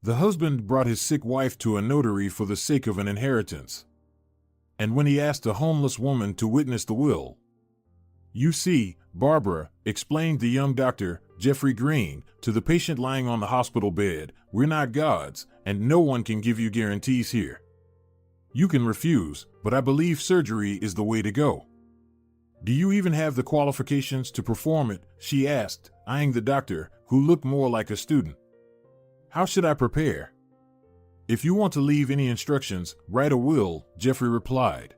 The husband brought his sick wife to a notary for the sake of an inheritance. And when he asked a homeless woman to witness the will, "You see, Barbara," explained the young doctor, Jeffrey Green, to the patient lying on the hospital bed, "we're not gods, and no one can give you guarantees here. You can refuse, but I believe surgery is the way to go." "Do you even have the qualifications to perform it?" she asked, eyeing the doctor, who looked more like a student. "How should I prepare?" "If you want to leave any instructions, write a will," Jeffrey replied.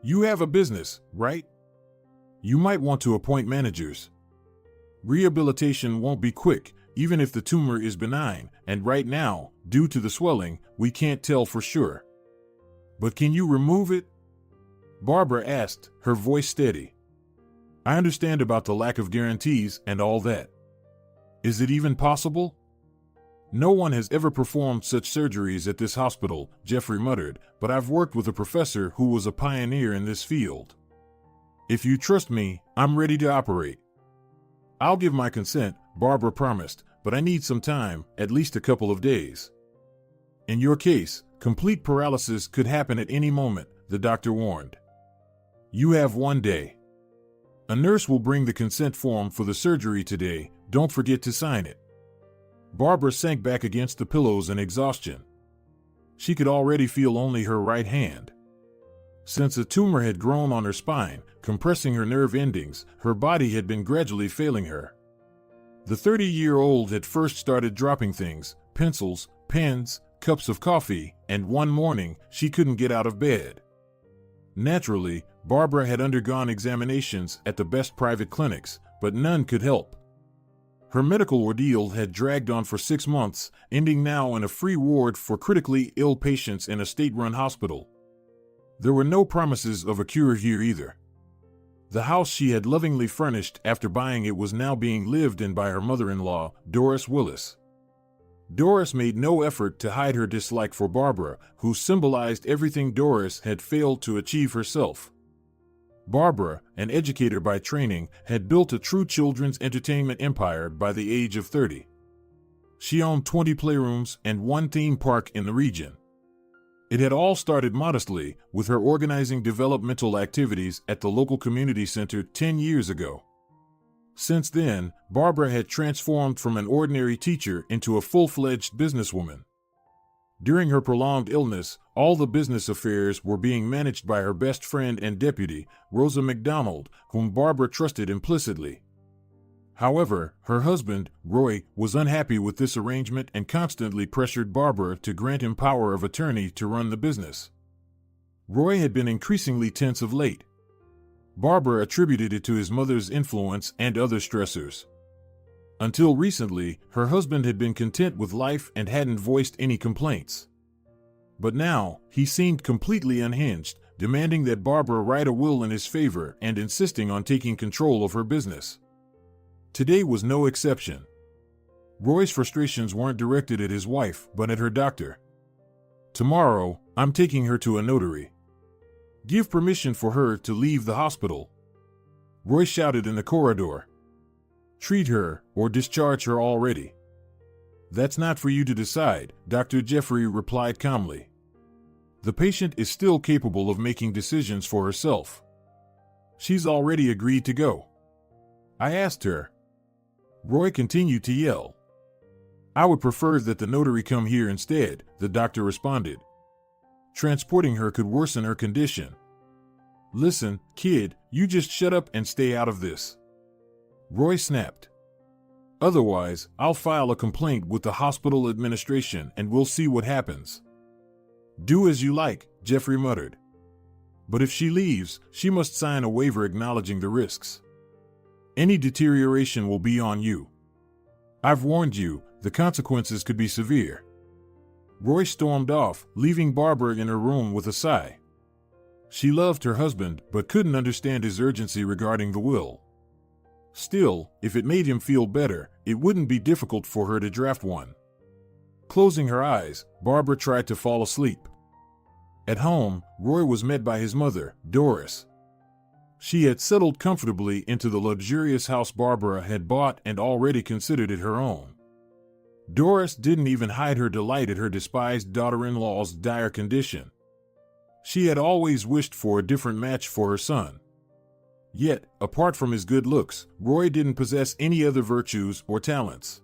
"You have a business, right? You might want to appoint managers. Rehabilitation won't be quick, even if the tumor is benign, and right now, due to the swelling, we can't tell for sure." "But can you remove it?" Barbara asked, her voice steady. "I understand about the lack of guarantees and all that. Is it even possible?" "No one has ever performed such surgeries at this hospital," Jeffrey muttered, "but I've worked with a professor who was a pioneer in this field. If you trust me, I'm ready to operate." "I'll give my consent," Barbara promised, "but I need some time, at least a couple of days." "In your case, complete paralysis could happen at any moment," the doctor warned. "You have 1 day. A nurse will bring the consent form for the surgery today. Don't forget to sign it." Barbara sank back against the pillows in exhaustion. She could already feel only her right hand. Since a tumor had grown on her spine, compressing her nerve endings, her body had been gradually failing her. The 30-year-old had first started dropping things: pencils, pens, cups of coffee, and one morning, she couldn't get out of bed. Naturally, Barbara had undergone examinations at the best private clinics, but none could help. Her medical ordeal had dragged on for 6 months, ending now in a free ward for critically ill patients in a state-run hospital. There were no promises of a cure here either. The house she had lovingly furnished after buying it was now being lived in by her mother-in-law, Doris Willis. Doris made no effort to hide her dislike for Barbara, who symbolized everything Doris had failed to achieve herself. Barbara, an educator by training, had built a true children's entertainment empire by the age of 30. She owned 20 playrooms and 1 theme park in the region. It had all started modestly, with her organizing developmental activities at the local community center 10 years ago. Since then, Barbara had transformed from an ordinary teacher into a full-fledged businesswoman. During her prolonged illness, all the business affairs were being managed by her best friend and deputy, Rosa McDonald, whom Barbara trusted implicitly. However, her husband, Roy, was unhappy with this arrangement and constantly pressured Barbara to grant him power of attorney to run the business. Roy had been increasingly tense of late. Barbara attributed it to his mother's influence and other stressors. Until recently, her husband had been content with life and hadn't voiced any complaints. But now, he seemed completely unhinged, demanding that Barbara write a will in his favor and insisting on taking control of her business. Today was no exception. Roy's frustrations weren't directed at his wife, but at her doctor. "Tomorrow, I'm taking her to a notary. Give permission for her to leave the hospital," Roy shouted in the corridor. "Treat her, or discharge her already." "That's not for you to decide," Dr. Jeffrey replied calmly. "The patient is still capable of making decisions for herself. She's already agreed to go. I asked her." Roy continued to yell. "I would prefer that the notary come here instead," the doctor responded. "Transporting her could worsen her condition." "Listen, kid, you just shut up and stay out of this," Roy snapped. "Otherwise, I'll file a complaint with the hospital administration and we'll see what happens." "Do as you like," Jeffrey muttered. "But if she leaves, she must sign a waiver acknowledging the risks. Any deterioration will be on you. I've warned you, the consequences could be severe." Roy stormed off, leaving Barbara in her room with a sigh. She loved her husband, but couldn't understand his urgency regarding the will. Still, if it made him feel better, it wouldn't be difficult for her to draft one. Closing her eyes, Barbara tried to fall asleep. At home, Roy was met by his mother, Doris. She had settled comfortably into the luxurious house Barbara had bought and already considered it her own. Doris didn't even hide her delight at her despised daughter-in-law's dire condition. She had always wished for a different match for her son. Yet, apart from his good looks, Roy didn't possess any other virtues or talents.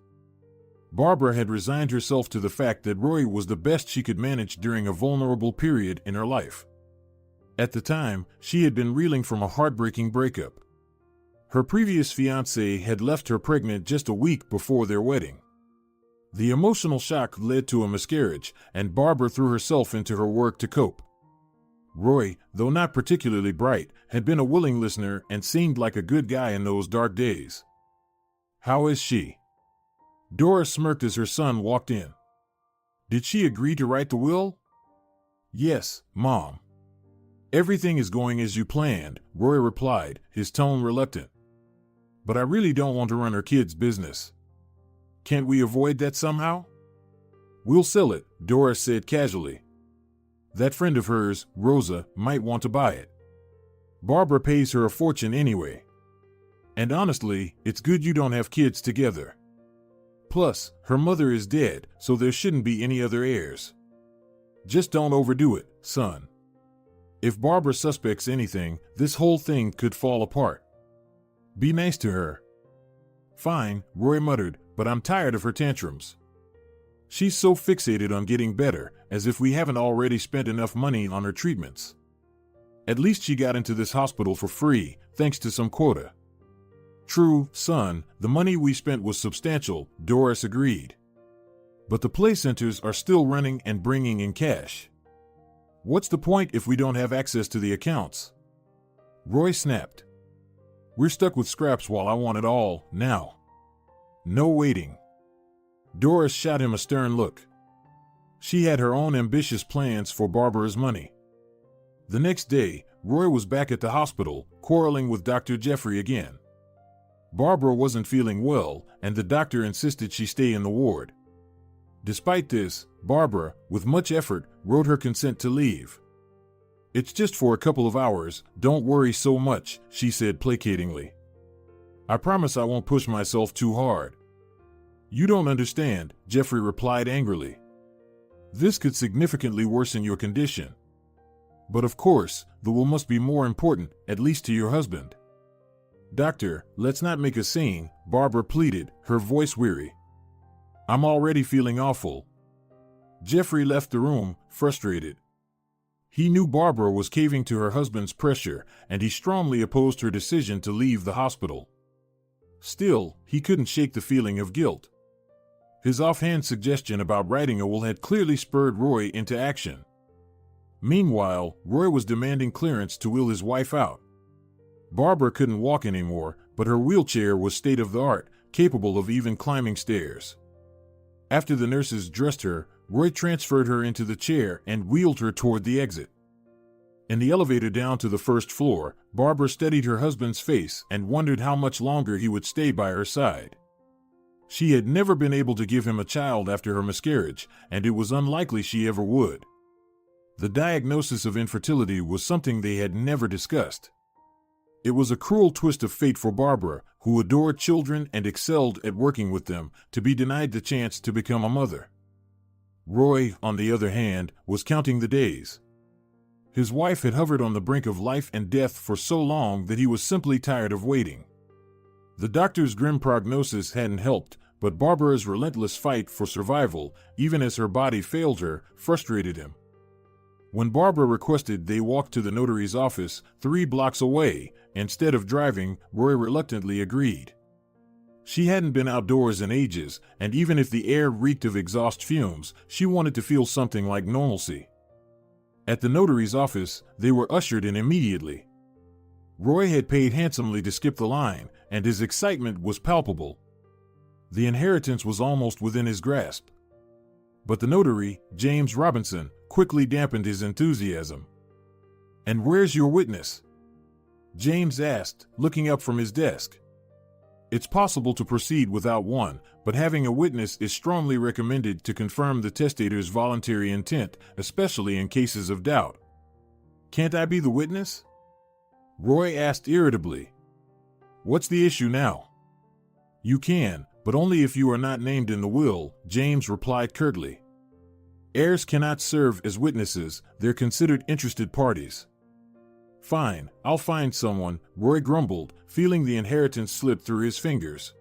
Barbara had resigned herself to the fact that Roy was the best she could manage during a vulnerable period in her life. At the time, she had been reeling from a heartbreaking breakup. Her previous fiancé had left her pregnant just a week before their wedding. The emotional shock led to a miscarriage, and Barbara threw herself into her work to cope. Roy, though not particularly bright, had been a willing listener and seemed like a good guy in those dark days. "How is she?" Doris smirked as her son walked in. "Did she agree to write the will?" "Yes, Mom. Everything is going as you planned," Roy replied, his tone reluctant. "But I really don't want to run her kid's business. Can't we avoid that somehow?" "We'll sell it," Doris said casually. "That friend of hers, Rosa, might want to buy it. Barbara pays her a fortune anyway. And honestly, it's good you don't have kids together. Plus, her mother is dead, so there shouldn't be any other heirs. Just don't overdo it, son. If Barbara suspects anything, this whole thing could fall apart. Be nice to her." "Fine," Roy muttered, "but I'm tired of her tantrums. She's so fixated on getting better, as if we haven't already spent enough money on her treatments. At least she got into this hospital for free, thanks to some quota." "True, son, the money we spent was substantial," Doris agreed. "But the play centers are still running and bringing in cash. What's the point if we don't have access to the accounts?" Roy snapped. "We're stuck with scraps while I want it all, now. No waiting." Doris shot him a stern look. She had her own ambitious plans for Barbara's money. The next day, Roy was back at the hospital, quarreling with Dr. Jeffrey again. Barbara wasn't feeling well, and the doctor insisted she stay in the ward. Despite this, Barbara, with much effort, wrote her consent to leave. "It's just for a couple of hours, don't worry so much," she said placatingly. "I promise I won't push myself too hard." "You don't understand," Jeffrey replied angrily. "This could significantly worsen your condition. But of course, the will must be more important, at least to your husband." "Doctor, let's not make a scene," Barbara pleaded, her voice weary. "I'm already feeling awful." Jeffrey left the room, frustrated. He knew Barbara was caving to her husband's pressure, and he strongly opposed her decision to leave the hospital. Still, he couldn't shake the feeling of guilt. His offhand suggestion about writing a will had clearly spurred Roy into action. Meanwhile, Roy was demanding clearance to wheel his wife out. Barbara couldn't walk anymore, but her wheelchair was state-of-the-art, capable of even climbing stairs. After the nurses dressed her, Roy transferred her into the chair and wheeled her toward the exit. In the elevator down to the first floor, Barbara studied her husband's face and wondered how much longer he would stay by her side. She had never been able to give him a child after her miscarriage, and it was unlikely she ever would. The diagnosis of infertility was something they had never discussed. It was a cruel twist of fate for Barbara, who adored children and excelled at working with them, to be denied the chance to become a mother. Roy, on the other hand, was counting the days. His wife had hovered on the brink of life and death for so long that he was simply tired of waiting. The doctor's grim prognosis hadn't helped, but Barbara's relentless fight for survival, even as her body failed her, frustrated him. When Barbara requested they walk to the notary's office 3 blocks away, instead of driving, Roy reluctantly agreed. She hadn't been outdoors in ages, and even if the air reeked of exhaust fumes, she wanted to feel something like normalcy. At the notary's office, they were ushered in immediately. Roy had paid handsomely to skip the line, and his excitement was palpable. The inheritance was almost within his grasp. But the notary, James Robinson, quickly dampened his enthusiasm. "And where's your witness?" James asked, looking up from his desk. "It's possible to proceed without one, but having a witness is strongly recommended to confirm the testator's voluntary intent, especially in cases of doubt." "Can't I be the witness?" Roy asked irritably. "What's the issue now?" "You can, But only if you are not named in the will, James replied curtly. Heirs cannot serve as witnesses, they're considered interested parties. Fine, I'll find someone, Roy grumbled, feeling the inheritance slip through his fingers.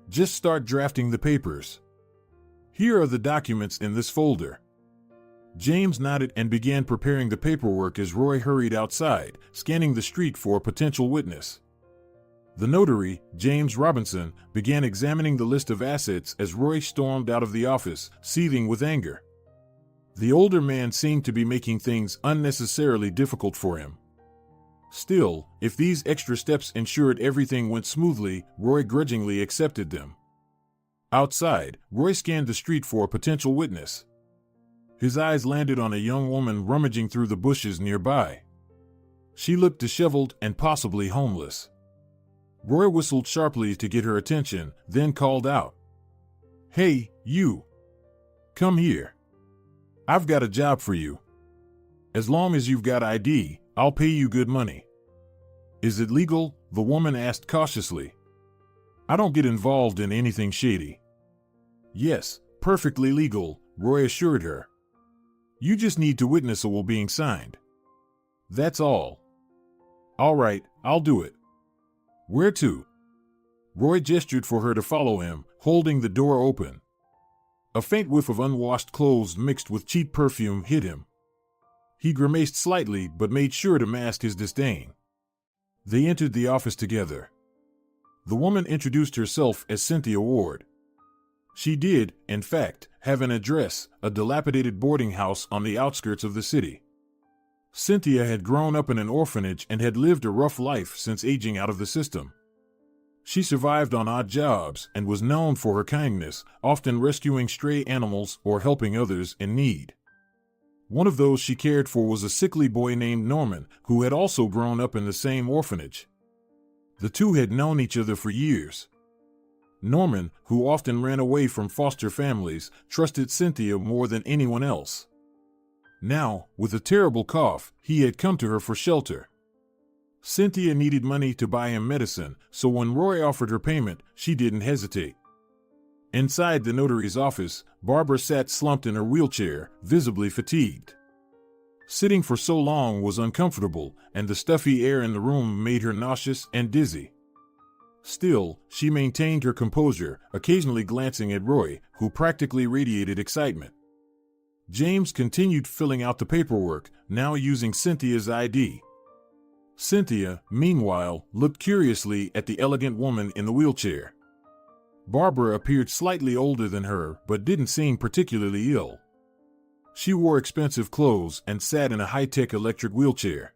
Just start drafting the papers. Here are the documents in this folder. James nodded and began preparing the paperwork as Roy hurried outside, scanning the street for a potential witness. The notary, James Robinson, began examining the list of assets as Roy stormed out of the office, seething with anger. The older man seemed to be making things unnecessarily difficult for him. Still, if these extra steps ensured everything went smoothly, Roy grudgingly accepted them. Outside, Roy scanned the street for a potential witness. His eyes landed on a young woman rummaging through the bushes nearby. She looked disheveled and possibly homeless. Roy whistled sharply to get her attention, then called out, "Hey, you! Come here. I've got a job for you. As long as you've got ID, I'll pay you good money." "Is it legal?" the woman asked cautiously. "I don't get involved in anything shady." "Yes, perfectly legal," Roy assured her. "You just need to witness a will being signed. That's all." "All right, I'll do it." "Where to?" Roy gestured for her to follow him, holding the door open. A faint whiff of unwashed clothes mixed with cheap perfume hit him. He grimaced slightly but made sure to mask his disdain. They entered the office together. The woman introduced herself as Cynthia Ward. She did, in fact, have an address, a dilapidated boarding house on the outskirts of the city. Cynthia had grown up in an orphanage and had lived a rough life since aging out of the system. She survived on odd jobs and was known for her kindness, often rescuing stray animals or helping others in need. One of those she cared for was a sickly boy named Norman, who had also grown up in the same orphanage. The two had known each other for years. Norman, who often ran away from foster families, trusted Cynthia more than anyone else. Now, with a terrible cough, he had come to her for shelter. Cynthia needed money to buy him medicine, so when Roy offered her payment, she didn't hesitate. Inside the notary's office, Barbara sat slumped in her wheelchair, visibly fatigued. Sitting for so long was uncomfortable, and the stuffy air in the room made her nauseous and dizzy. Still, she maintained her composure, occasionally glancing at Roy, who practically radiated excitement. James continued filling out the paperwork, now using Cynthia's ID. Cynthia, meanwhile, looked curiously at the elegant woman in the wheelchair. Barbara appeared slightly older than her, but didn't seem particularly ill. She wore expensive clothes and sat in a high-tech electric wheelchair.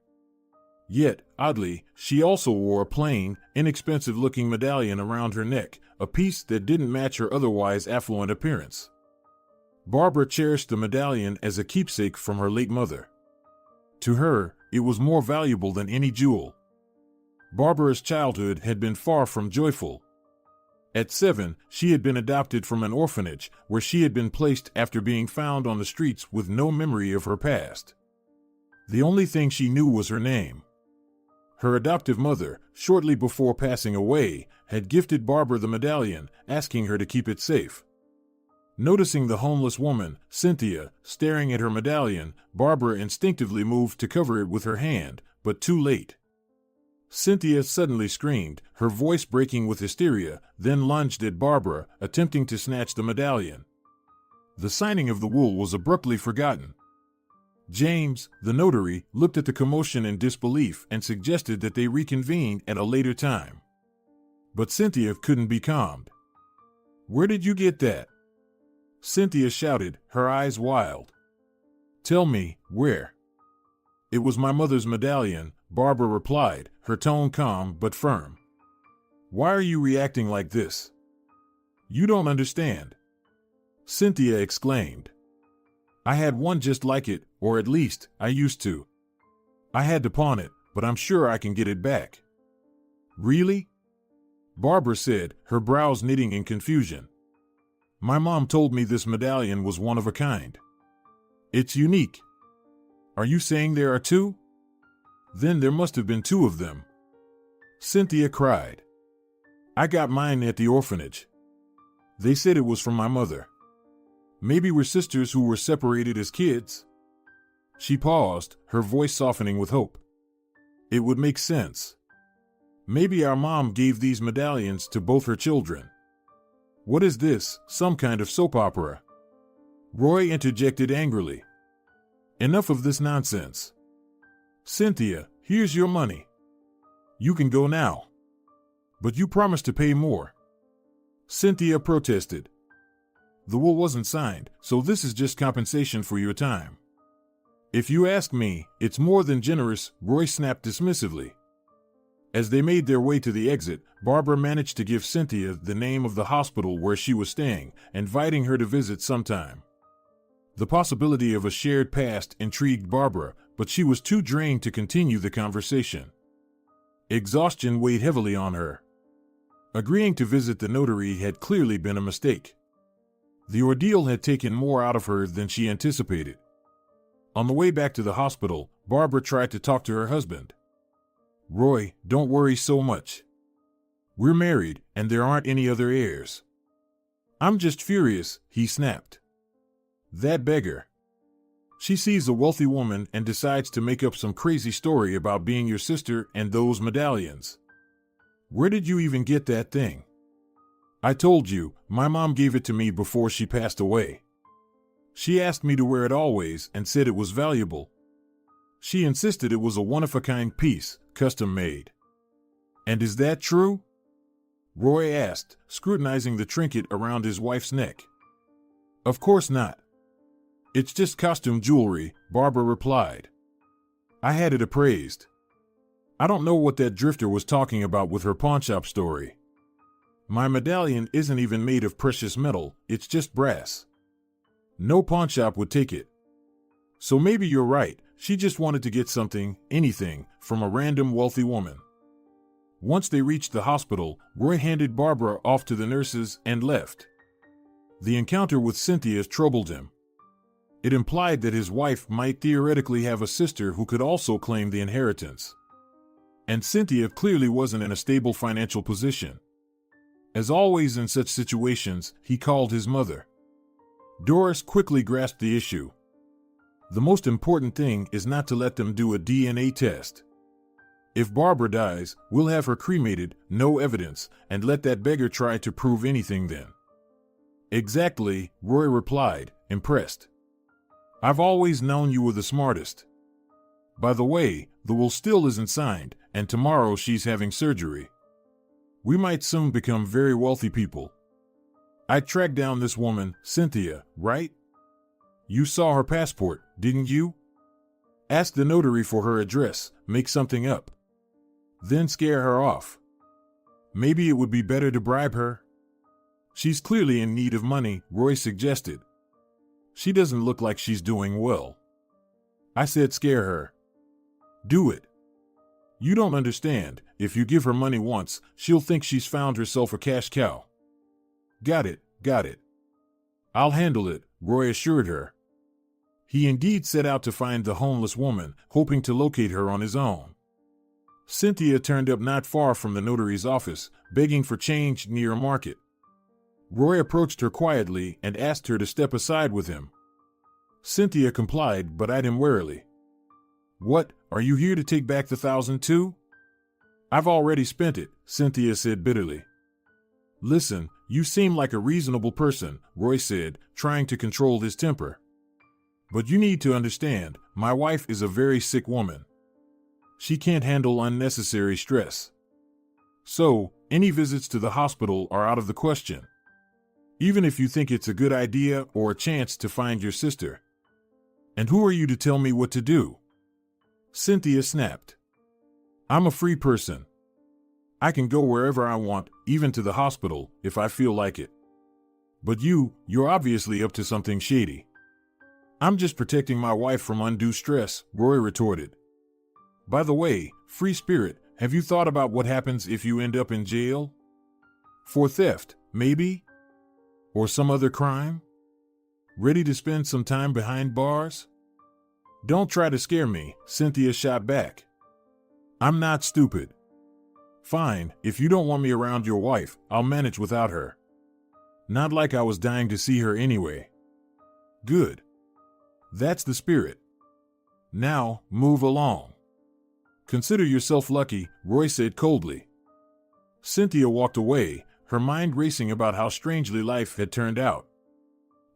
Yet, oddly, she also wore a plain, inexpensive-looking medallion around her neck, a piece that didn't match her otherwise affluent appearance. Barbara cherished the medallion as a keepsake from her late mother. To her, it was more valuable than any jewel. Barbara's childhood had been far from joyful. At 7, she had been adopted from an orphanage, where she had been placed after being found on the streets with no memory of her past. The only thing she knew was her name. Her adoptive mother, shortly before passing away, had gifted Barbara the medallion, asking her to keep it safe. Noticing the homeless woman, Cynthia, staring at her medallion, Barbara instinctively moved to cover it with her hand, but too late. Cynthia suddenly screamed, her voice breaking with hysteria, then lunged at Barbara, attempting to snatch the medallion. The signing of the will was abruptly forgotten. James, the notary, looked at the commotion in disbelief and suggested that they reconvene at a later time. But Cynthia couldn't be calmed. "Where did you get that?" Cynthia shouted, her eyes wild. "Tell me, where?" "It was my mother's medallion," Barbara replied, her tone calm but firm. "Why are you reacting like this? You don't understand," Cynthia exclaimed. "I had one just like it, or at least, I used to. I had to pawn it, but I'm sure I can get it back." "Really?" Barbara said, her brows knitting in confusion. "My mom told me this medallion was one of a kind. It's unique." "Are you saying there are two?" "Then there must have been two of them," Cynthia cried. "I got mine at the orphanage. They said it was from my mother. Maybe we're sisters who were separated as kids? She paused, her voice softening with hope. It would make sense. Maybe our mom gave these medallions to both her children. What is this, some kind of soap opera? Roy interjected angrily. Enough of this nonsense. Cynthia, here's your money. You can go now. But you promised to pay more. Cynthia protested. The will wasn't signed, so this is just compensation for your time. If you ask me, it's more than generous, Roy snapped dismissively. As they made their way to the exit, Barbara managed to give Cynthia the name of the hospital where she was staying, inviting her to visit sometime. The possibility of a shared past intrigued Barbara, but she was too drained to continue the conversation. Exhaustion weighed heavily on her. Agreeing to visit the notary had clearly been a mistake. The ordeal had taken more out of her than she anticipated. On the way back to the hospital, Barbara tried to talk to her husband. Roy, don't worry so much. We're married, and there aren't any other heirs. I'm just furious, he snapped. That beggar. She sees a wealthy woman and decides to make up some crazy story about being your sister and those medallions. Where did you even get that thing? I told you, my mom gave it to me before she passed away. She asked me to wear it always and said it was valuable. She insisted it was a one-of-a-kind piece, custom made. And is that true? Roy asked, scrutinizing the trinket around his wife's neck. Of course not. It's just costume jewelry, Barbara replied. I had it appraised. I don't know what that drifter was talking about with her pawnshop story. My medallion isn't even made of precious metal, it's just brass. No pawnshop would take it. So maybe you're right, she just wanted to get something, anything, from a random wealthy woman. Once they reached the hospital, Roy handed Barbara off to the nurses and left. The encounter with Cynthia troubled him. It implied that his wife might theoretically have a sister who could also claim the inheritance. And Cynthia clearly wasn't in a stable financial position. As always in such situations, he called his mother. Doris quickly grasped the issue. The most important thing is not to let them do a DNA test. If Barbara dies, we'll have her cremated, no evidence, and let that beggar try to prove anything then. Exactly, Roy replied, impressed. I've always known you were the smartest. By the way, the will still isn't signed, and tomorrow she's having surgery. We might soon become very wealthy people. I tracked down this woman, Cynthia, right? You saw her passport, didn't you? Ask the notary for her address, make something up. Then scare her off. Maybe it would be better to bribe her. She's clearly in need of money, Roy suggested. She doesn't look like she's doing well. I said scare her. Do it. You don't understand, if you give her money once, she'll think she's found herself a cash cow. Got it, got it. I'll handle it, Roy assured her. He indeed set out to find the homeless woman, hoping to locate her on his own. Cynthia turned up not far from the notary's office, begging for change near a market. Roy approached her quietly and asked her to step aside with him. Cynthia complied but eyed him warily. What, are you here to take back the 1,000 too? I've already spent it, Cynthia said bitterly. Listen, you seem like a reasonable person, Roy said, trying to control his temper. But you need to understand, my wife is a very sick woman. She can't handle unnecessary stress. So, any visits to the hospital are out of the question. Even if you think it's a good idea or a chance to find your sister. And who are you to tell me what to do? Cynthia snapped. I'm a free person. I can go wherever I want, even to the hospital, if I feel like it. But you're obviously up to something shady. I'm just protecting my wife from undue stress, Roy retorted. By the way, free spirit, have you thought about what happens if you end up in jail? For theft, maybe? Or some other crime? Ready to spend some time behind bars? Don't try to scare me, Cynthia shot back. I'm not stupid. Fine, if you don't want me around your wife, I'll manage without her. Not like I was dying to see her anyway. Good. That's the spirit. Now, move along. Consider yourself lucky, Roy said coldly. Cynthia walked away, her mind racing about how strangely life had turned out.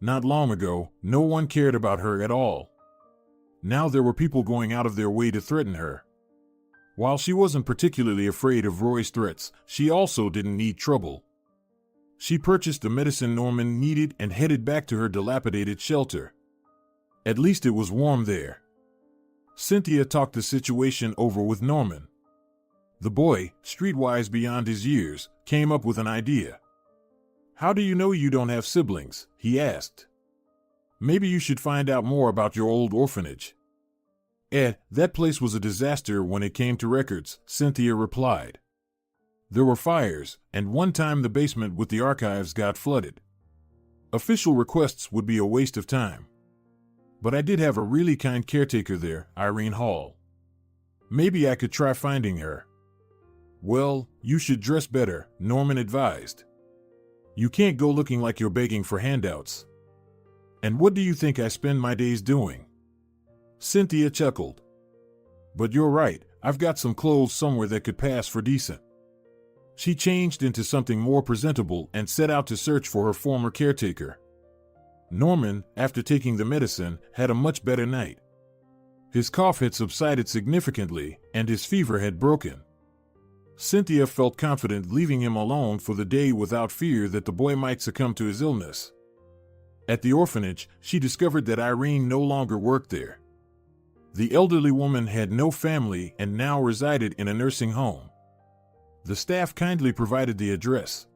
Not long ago, no one cared about her at all. Now there were people going out of their way to threaten her. While she wasn't particularly afraid of Roy's threats, she also didn't need trouble. She purchased the medicine Norman needed and headed back to her dilapidated shelter. At least it was warm there. Cynthia talked the situation over with Norman. The boy, streetwise beyond his years, came up with an idea. "How do you know you don't have siblings?" he asked. "Maybe you should find out more about your old orphanage." That place was a disaster when it came to records," Cynthia replied. "There were fires, and one time the basement with the archives got flooded. Official requests would be a waste of time. But I did have a really kind caretaker there, Irene Hall. Maybe I could try finding her." "Well, you should dress better," Norman advised. "You can't go looking like you're begging for handouts." "And what do you think I spend my days doing?" Cynthia chuckled. "But you're right, I've got some clothes somewhere that could pass for decent." She changed into something more presentable and set out to search for her former caretaker. Norman, after taking the medicine, had a much better night. His cough had subsided significantly, and his fever had broken. Cynthia felt confident leaving him alone for the day without fear that the boy might succumb to his illness. At the orphanage, she discovered that Irene no longer worked there. The elderly woman had no family and now resided in a nursing home. The staff kindly provided the address.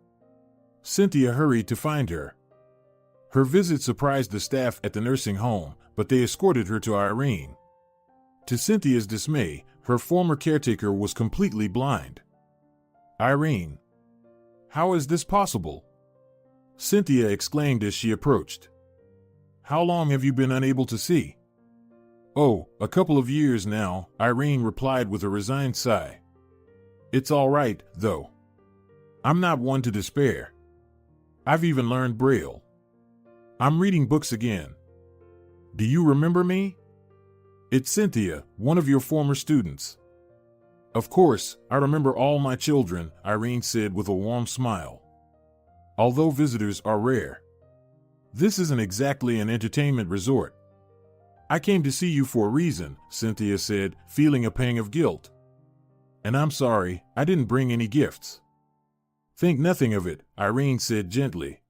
Cynthia hurried to find her. Her visit surprised the staff at the nursing home, but they escorted her to Irene. To Cynthia's dismay, her former caretaker was completely blind. "Irene, how is this possible?" Cynthia exclaimed as she approached. "How long have you been unable to see?" "Oh, a couple of years now," Irene replied with a resigned sigh. "It's all right, though. I'm not one to despair. I've even learned Braille. I'm reading books again. Do you remember me?" "It's Cynthia, one of your former students." "Of course, I remember all my children," Irene said with a warm smile. "Although visitors are rare. This isn't exactly an entertainment resort." "I came to see you for a reason," Cynthia said, feeling a pang of guilt. "And I'm sorry, I didn't bring any gifts." "Think nothing of it," Irene said gently.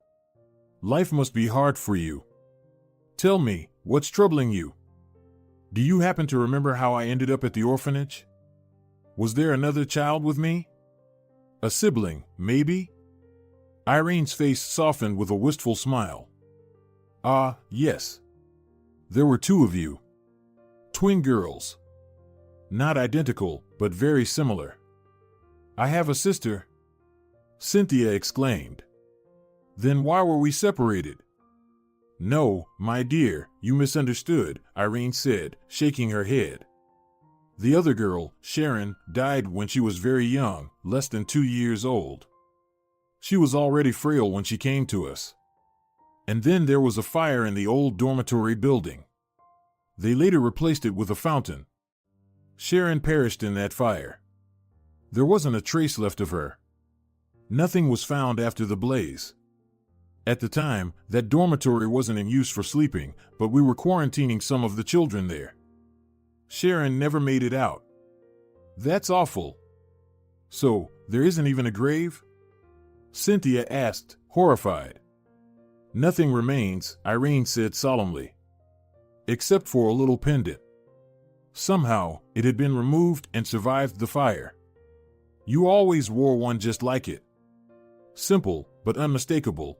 "Life must be hard for you. Tell me, what's troubling you? Do you happen to remember how I ended up at the orphanage? Was there another child with me? A sibling, maybe?" Irene's face softened with a wistful smile. "Ah, yes. There were two of you. Twin girls. Not identical, but very similar." "I have a sister," Cynthia exclaimed. "Then why were we separated?" "No, my dear, you misunderstood," Irene said, shaking her head. "The other girl, Sharon, died when she was very young, less than 2 years old. She was already frail when she came to us. And then there was a fire in the old dormitory building. They later replaced it with a fountain. Sharon perished in that fire. There wasn't a trace left of her. Nothing was found after the blaze. At the time, that dormitory wasn't in use for sleeping, but we were quarantining some of the children there. Sharon never made it out. That's awful. So, there isn't even a grave?" Cynthia asked, horrified. "Nothing remains," Irene said solemnly. "Except for a little pendant. Somehow, it had been removed and survived the fire. You always wore one just like it. Simple, but unmistakable."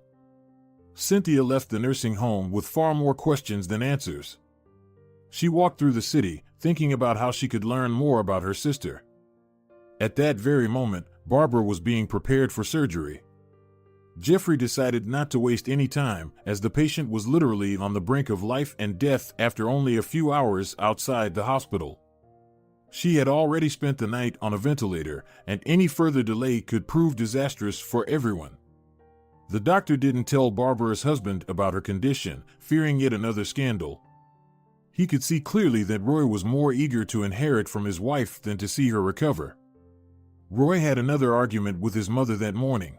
Cynthia left the nursing home with far more questions than answers. She walked through the city, thinking about how she could learn more about her sister. At that very moment, Barbara was being prepared for surgery. Jeffrey decided not to waste any time, as the patient was literally on the brink of life and death after only a few hours outside the hospital. She had already spent the night on a ventilator, and any further delay could prove disastrous for everyone. The doctor didn't tell Barbara's husband about her condition, fearing yet another scandal. He could see clearly that Roy was more eager to inherit from his wife than to see her recover. Roy had another argument with his mother that morning.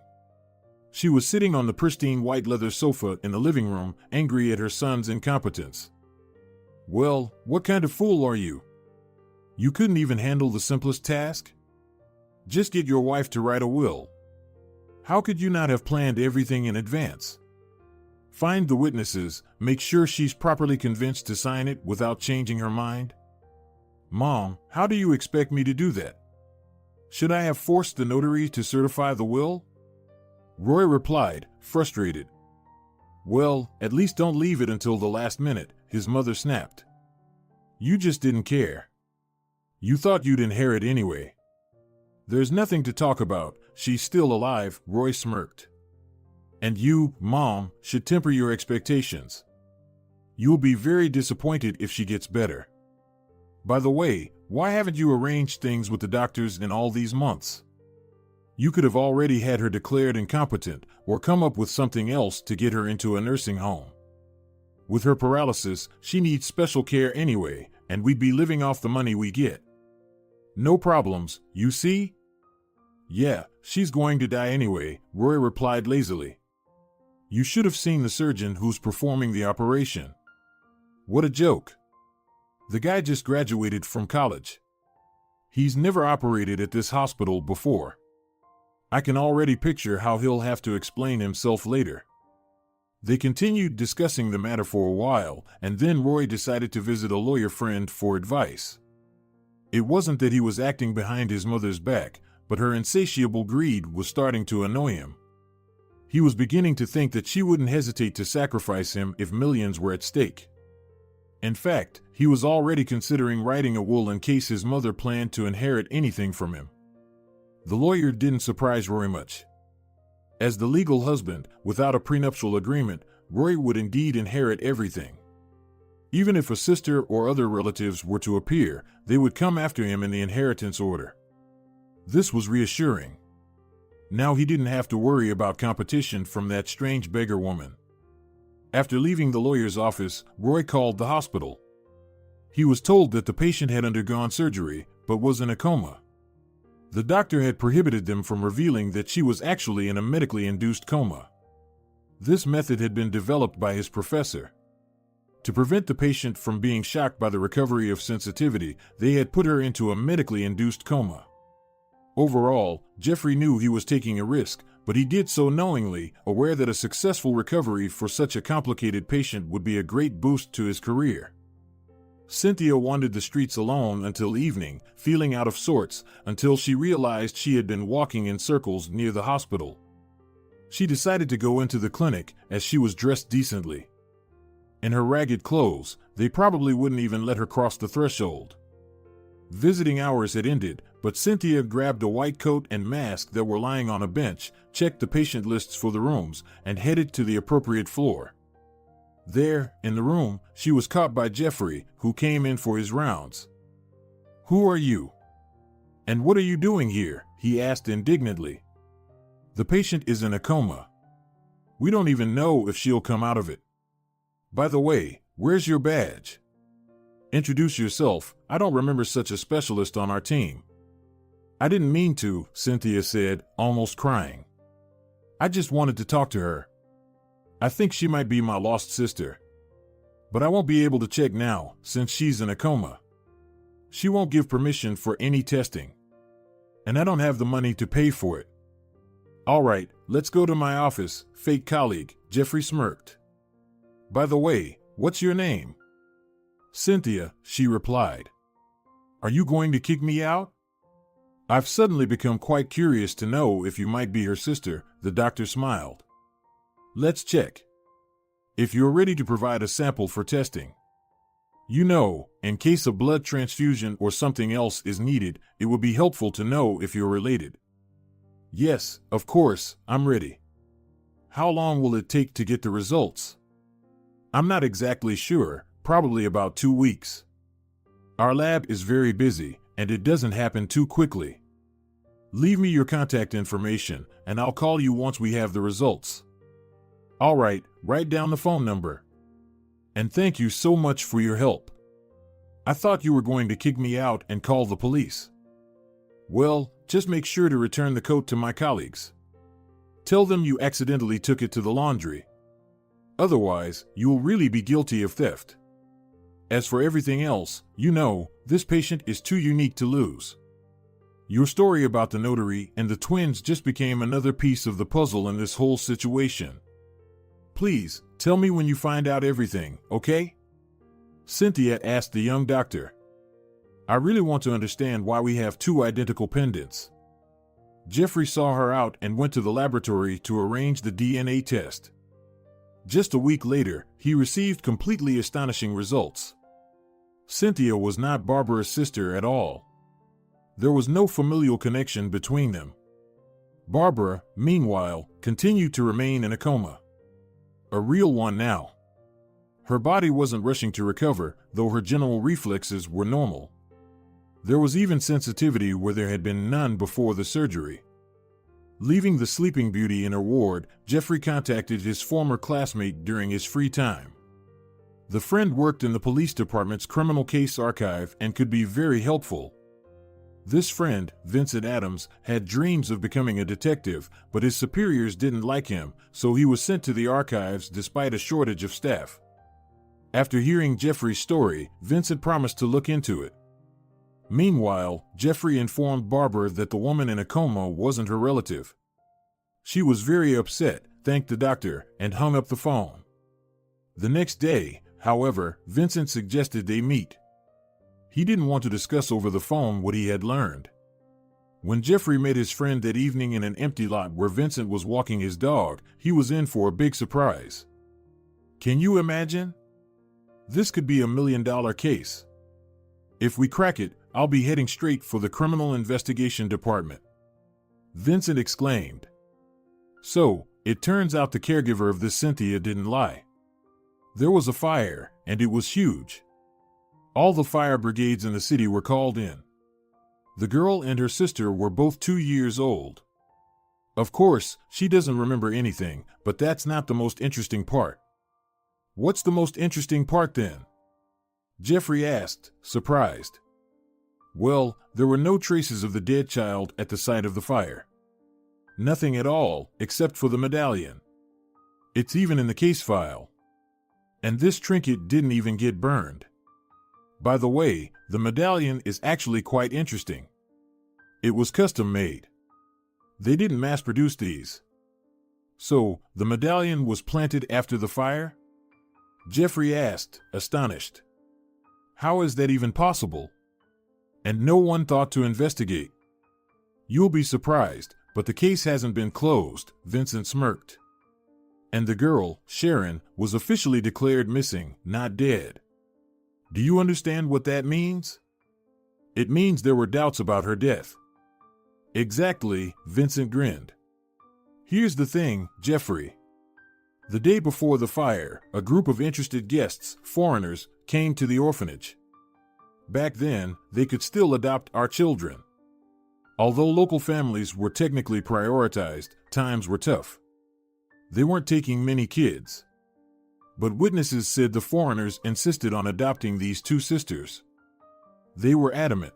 She was sitting on the pristine white leather sofa in the living room, angry at her son's incompetence. "Well, what kind of fool are you? You couldn't even handle the simplest task? Just get your wife to write a will. How could you not have planned everything in advance? Find the witnesses, make sure she's properly convinced to sign it without changing her mind. Mom, how do you expect me to do that? Should I have forced the notary to certify the will?" Roy replied, frustrated. "Well, at least don't leave it until the last minute," his mother snapped. "You just didn't care. You thought you'd inherit anyway." "There's nothing to talk about, she's still alive," Roy smirked. "And you, Mom, should temper your expectations. You'll be very disappointed if she gets better. By the way, why haven't you arranged things with the doctors in all these months? You could have already had her declared incompetent or come up with something else to get her into a nursing home. With her paralysis, she needs special care anyway, and we'd be living off the money we get. No problems, you see?" "Yeah, she's going to die anyway," Roy replied lazily. "You should have seen the surgeon who's performing the operation. What a joke. The guy just graduated from college. He's never operated at this hospital before. I can already picture how he'll have to explain himself later." They continued discussing the matter for a while, and then Roy decided to visit a lawyer friend for advice. It wasn't that he was acting behind his mother's back, but her insatiable greed was starting to annoy him. He was beginning to think that she wouldn't hesitate to sacrifice him if millions were at stake. In fact, he was already considering writing a will in case his mother planned to inherit anything from him. The lawyer didn't surprise Roy much. As the legal husband, without a prenuptial agreement, Roy would indeed inherit everything. Even if a sister or other relatives were to appear, they would come after him in the inheritance order. This was reassuring. Now he didn't have to worry about competition from that strange beggar woman. After leaving the lawyer's office, Roy called the hospital. He was told that the patient had undergone surgery, but was in a coma. The doctor had prohibited them from revealing that she was actually in a medically induced coma. This method had been developed by his professor. To prevent the patient from being shocked by the recovery of sensitivity, they had put her into a medically induced coma. Overall, Jeffrey knew he was taking a risk, but he did so knowingly, aware that a successful recovery for such a complicated patient would be a great boost to his career. Cynthia wandered the streets alone until evening, feeling out of sorts, until she realized she had been walking in circles near the hospital. She decided to go into the clinic, as she was dressed decently. In her ragged clothes, they probably wouldn't even let her cross the threshold. Visiting hours had ended, but Cynthia grabbed a white coat and mask that were lying on a bench, checked the patient lists for the rooms, and headed to the appropriate floor. There, in the room, she was caught by Jeffrey, who came in for his rounds. "Who are you? And what are you doing here?" he asked indignantly. "The patient is in a coma. We don't even know if she'll come out of it. By the way, where's your badge? Introduce yourself, I don't remember such a specialist on our team." "I didn't mean to," Cynthia said, almost crying. "I just wanted to talk to her. I think she might be my lost sister. But I won't be able to check now, since she's in a coma. She won't give permission for any testing. And I don't have the money to pay for it." "All right, let's go to my office, fake colleague," Jeffrey smirked. "By the way, what's your name?" "Cynthia," she replied. "Are you going to kick me out?" "I've suddenly become quite curious to know if you might be her sister," the doctor smiled. "Let's check. If you're ready to provide a sample for testing. You know, in case a blood transfusion or something else is needed, it would be helpful to know if you're related." "Yes, of course, I'm ready." "How long will it take to get the results?" "I'm not exactly sure, probably about 2 weeks. Our lab is very busy, and it doesn't happen too quickly. Leave me your contact information, and I'll call you once we have the results." All right, write down the phone number. And thank you so much for your help. I thought you were going to kick me out and call the police. Well, just make sure to return the coat to my colleagues. Tell them you accidentally took it to the laundry. Otherwise, you will really be guilty of theft. As for everything else, this patient is too unique to lose. Your story about the notary and the twins just became another piece of the puzzle in this whole situation. Please, tell me when you find out everything, okay? Cynthia asked the young doctor. I really want to understand why we have two identical pendants. Jeffrey saw her out and went to the laboratory to arrange the DNA test. Just a week later, he received completely astonishing results. Cynthia was not Barbara's sister at all. There was no familial connection between them. Barbara, meanwhile, continued to remain in a coma. A real one now. Her body wasn't rushing to recover, though her general reflexes were normal. There was even sensitivity where there had been none before the surgery. Leaving the Sleeping Beauty in her ward, Jeffrey contacted his former classmate during his free time. The friend worked in the police department's criminal case archive and could be very helpful. This friend, Vincent Adams, had dreams of becoming a detective, but his superiors didn't like him, so he was sent to the archives despite a shortage of staff. After hearing Jeffrey's story, Vincent promised to look into it. Meanwhile, Jeffrey informed Barbara that the woman in a coma wasn't her relative. She was very upset, thanked the doctor, and hung up the phone. The next day, however, Vincent suggested they meet. He didn't want to discuss over the phone what he had learned. When Jeffrey met his friend that evening in an empty lot where Vincent was walking his dog, he was in for a big surprise. Can you imagine? This could be $1 million case. If we crack it, I'll be heading straight for the Criminal Investigation Department. Vincent exclaimed. So, it turns out the caregiver of this Cynthia didn't lie. There was a fire, and it was huge. All the fire brigades in the city were called in. The girl and her sister were both 2 years old. Of course, she doesn't remember anything, but that's not the most interesting part. What's the most interesting part then? Jeffrey asked, surprised. Well, there were no traces of the dead child at the site of the fire. Nothing at all, except for the medallion. It's even in the case file. And this trinket didn't even get burned. By the way, the medallion is actually quite interesting. It was custom made. They didn't mass produce these. So, the medallion was planted after the fire? Jeffrey asked, astonished. How is that even possible? And no one thought to investigate. You'll be surprised, but the case hasn't been closed, Vincent smirked. And the girl, Sharon, was officially declared missing, not dead. Do you understand what that means? It means there were doubts about her death. Exactly, Vincent grinned. Here's the thing, Jeffrey. The day before the fire, a group of interested guests, foreigners, came to the orphanage. Back then, they could still adopt our children. Although local families were technically prioritized, times were tough. They weren't taking many kids. But witnesses said the foreigners insisted on adopting these two sisters. They were adamant.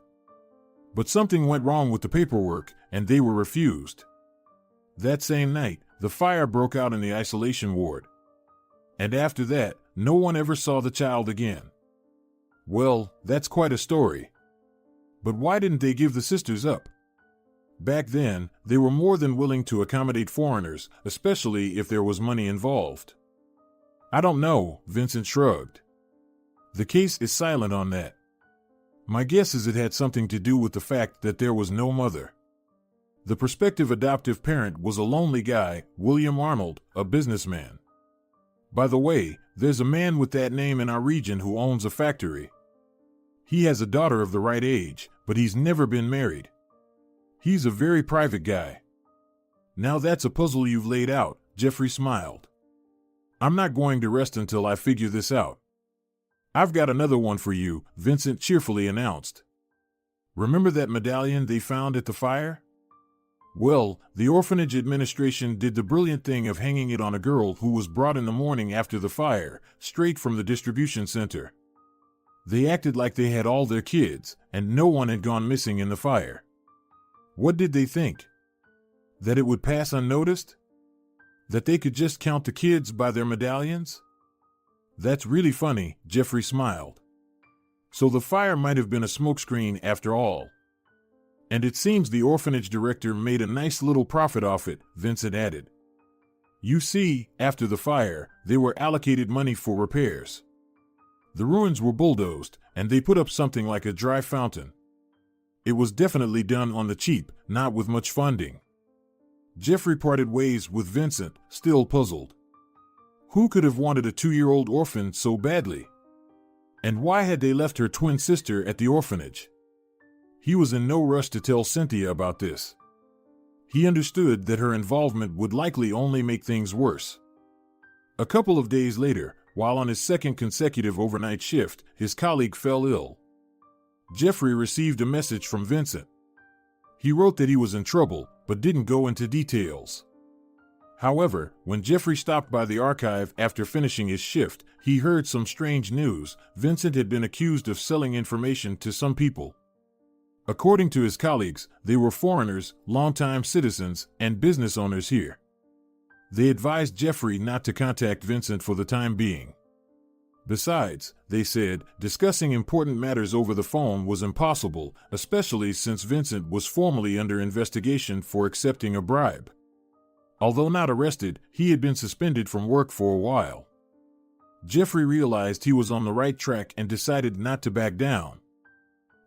But something went wrong with the paperwork, and they were refused. That same night, the fire broke out in the isolation ward. And after that, no one ever saw the child again. Well, that's quite a story. But why didn't they give the sisters up? Back then, they were more than willing to accommodate foreigners, especially if there was money involved. I don't know, Vincent shrugged. The case is silent on that. My guess is it had something to do with the fact that there was no mother. The prospective adoptive parent was a lonely guy, William Arnold, a businessman. By the way, there's a man with that name in our region who owns a factory. He has a daughter of the right age, but he's never been married. He's a very private guy. Now that's a puzzle you've laid out, Jeffrey smiled. I'm not going to rest until I figure this out. I've got another one for you, Vincent cheerfully announced. Remember that medallion they found at the fire? Well, the orphanage administration did the brilliant thing of hanging it on a girl who was brought in the morning after the fire, straight from the distribution center. They acted like they had all their kids, and no one had gone missing in the fire. What did they think? That it would pass unnoticed? That they could just count the kids by their medallions? That's really funny, Jeffrey smiled. So the fire might have been a smokescreen after all. And it seems the orphanage director made a nice little profit off it, Vincent added. You see, after the fire, they were allocated money for repairs. The ruins were bulldozed, and they put up something like a dry fountain. It was definitely done on the cheap, not with much funding. Jeffrey parted ways with Vincent, still puzzled. Who could have wanted a 2-year-old orphan so badly? And why had they left her twin sister at the orphanage? He was in no rush to tell Cynthia about this. He understood that her involvement would likely only make things worse. A couple of days later, while on his second consecutive overnight shift, his colleague fell ill. Jeffrey received a message from Vincent. He wrote that he was in trouble, but didn't go into details. However, when Jeffrey stopped by the archive after finishing his shift, he heard some strange news. Vincent had been accused of selling information to some people. According to his colleagues, they were foreigners, longtime citizens, and business owners here. They advised Jeffrey not to contact Vincent for the time being. Besides, they said, discussing important matters over the phone was impossible, especially since Vincent was formally under investigation for accepting a bribe. Although not arrested, he had been suspended from work for a while. Jeffrey realized he was on the right track and decided not to back down.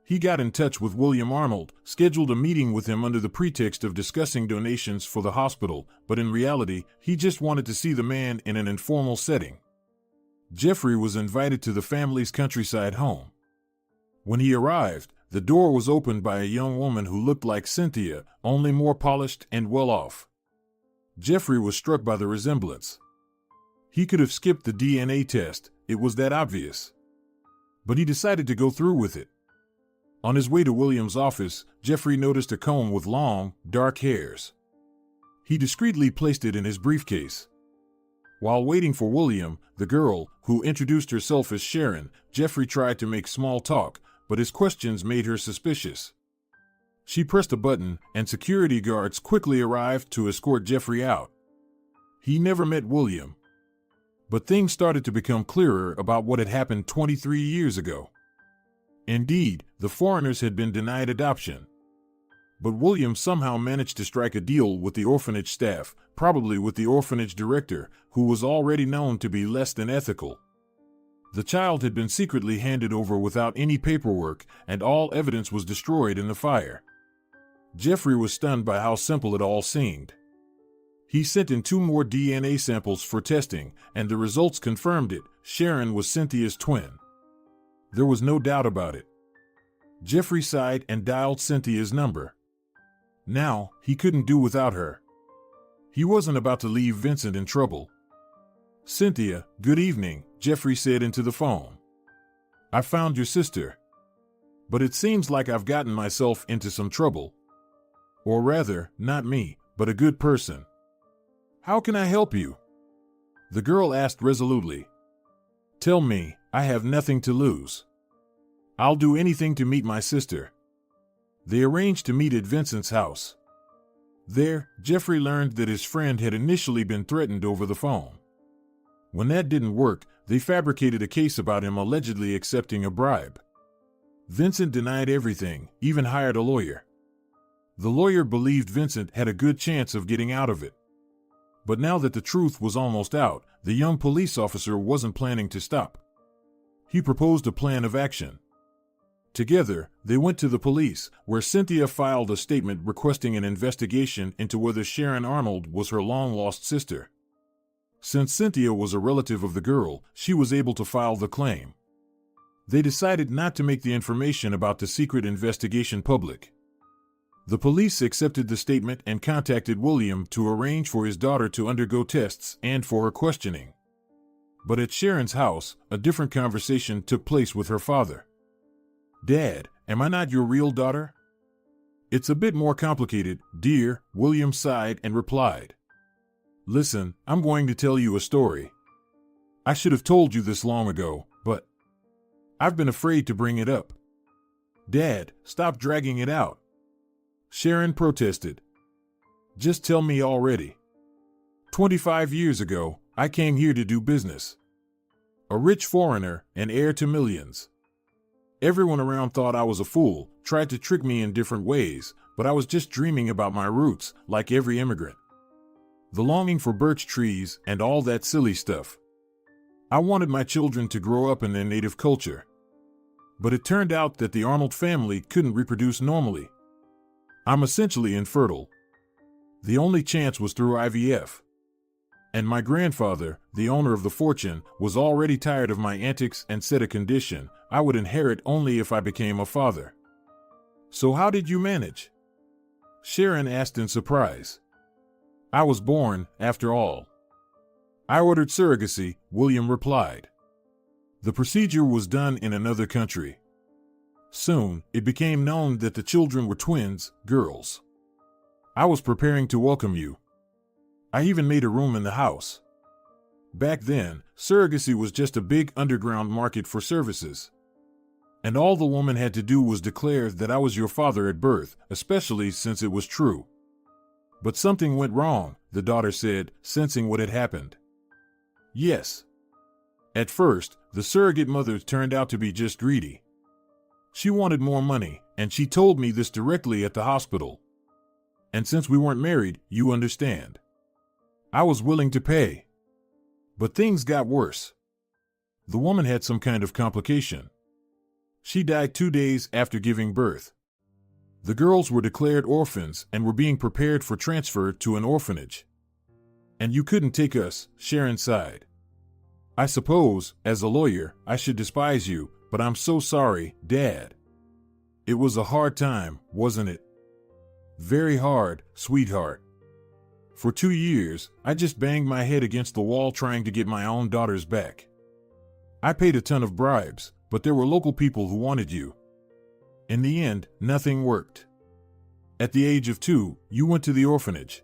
He got in touch with William Arnold, scheduled a meeting with him under the pretext of discussing donations for the hospital, but in reality, he just wanted to see the man in an informal setting. Jeffrey was invited to the family's countryside home. When he arrived, the door was opened by a young woman who looked like Cynthia, only more polished and well off. Jeffrey was struck by the resemblance. He could have skipped the DNA test, it was that obvious. But he decided to go through with it. On his way to William's office, Jeffrey noticed a comb with long, dark hairs. He discreetly placed it in his briefcase. While waiting for William, the girl, who introduced herself as Sharon, Jeffrey tried to make small talk, but his questions made her suspicious. She pressed a button, and security guards quickly arrived to escort Jeffrey out. He never met William. But things started to become clearer about what had happened 23 years ago. Indeed, the foreigners had been denied adoption. But William somehow managed to strike a deal with the orphanage staff, probably with the orphanage director, who was already known to be less than ethical. The child had been secretly handed over without any paperwork, and all evidence was destroyed in the fire. Jeffrey was stunned by how simple it all seemed. He sent in 2 more DNA samples for testing, and the results confirmed it. Sharon was Cynthia's twin. There was no doubt about it. Jeffrey sighed and dialed Cynthia's number. Now, he couldn't do without her. He wasn't about to leave Vincent in trouble. Cynthia, good evening, Jeffrey said into the phone. I found your sister. But it seems like I've gotten myself into some trouble. Or rather, not me, but a good person. How can I help you? The girl asked resolutely. Tell me, I have nothing to lose. I'll do anything to meet my sister. They arranged to meet at Vincent's house. There, Jeffrey learned that his friend had initially been threatened over the phone. When that didn't work, they fabricated a case about him allegedly accepting a bribe. Vincent denied everything, even hired a lawyer. The lawyer believed Vincent had a good chance of getting out of it. But now that the truth was almost out, the young police officer wasn't planning to stop. He proposed a plan of action. Together, they went to the police, where Cynthia filed a statement requesting an investigation into whether Sharon Arnold was her long-lost sister. Since Cynthia was a relative of the girl, she was able to file the claim. They decided not to make the information about the secret investigation public. The police accepted the statement and contacted William to arrange for his daughter to undergo tests and for her questioning. But at Sharon's house, a different conversation took place with her father. Dad, am I not your real daughter? It's a bit more complicated, dear, William sighed and replied. Listen, I'm going to tell you a story. I should have told you this long ago, but I've been afraid to bring it up. Dad, stop dragging it out. Sharon protested. Just tell me already. 25 years ago, I came here to do business. A rich foreigner, an heir to millions. Everyone around thought I was a fool, tried to trick me in different ways, but I was just dreaming about my roots, like every immigrant. The longing for birch trees and all that silly stuff. I wanted my children to grow up in their native culture. But it turned out that the Arnold family couldn't reproduce normally. I'm essentially infertile. The only chance was through IVF. And my grandfather, the owner of the fortune, was already tired of my antics and set a condition: I would inherit only if I became a father. So how did you manage? Sharon asked in surprise. I was born, after all. I ordered surrogacy, William replied. The procedure was done in another country. Soon, it became known that the children were twins, girls. I was preparing to welcome you. I even made a room in the house. Back then, surrogacy was just a big underground market for services. And all the woman had to do was declare that I was your father at birth, especially since it was true. But something went wrong, the daughter said, sensing what had happened. Yes. At first, the surrogate mother turned out to be just greedy. She wanted more money, and she told me this directly at the hospital. And since we weren't married, you understand. I was willing to pay. But things got worse. The woman had some kind of complication. She died 2 days after giving birth. The girls were declared orphans and were being prepared for transfer to an orphanage. And you couldn't take us, Sharon sighed. I suppose, as a lawyer, I should despise you, but I'm so sorry, Dad. It was a hard time, wasn't it? Very hard, sweetheart. For 2 years, I just banged my head against the wall trying to get my own daughters back. I paid a ton of bribes, but there were local people who wanted you. In the end, nothing worked. At the age of 2, you went to the orphanage.